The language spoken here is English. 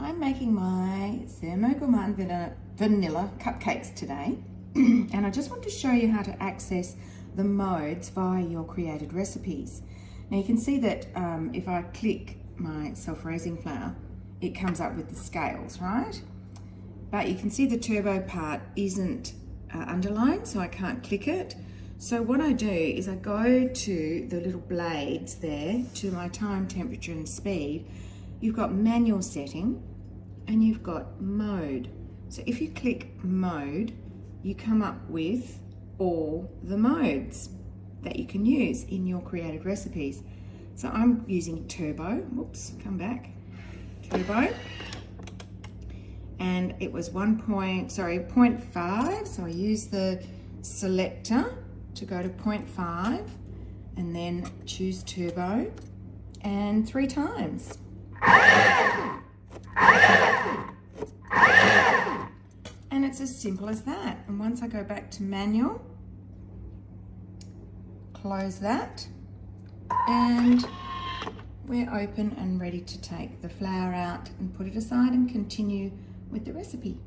I'm making my thermogourmand vanilla cupcakes today, and I just want to show you how to access the modes via your created recipes. Now you can see that if I click my self-raising flour, it comes up with the scales, right? But you can see the turbo part isn't underlined, so I can't click it. So what I do is I go to the little blades there, to my time, temperature and speed. You've got manual setting and you've got mode. So if you click mode, you come up with all the modes that you can use in your created recipes. So I'm using turbo, whoops, come back, turbo. And it was 0.5, so I use the selector to go to 0.5 and then choose turbo and 3 times. And it's as simple as that. And once I go back to manual, close that, and we're open and ready to take the flour out and put it aside and continue with the recipe.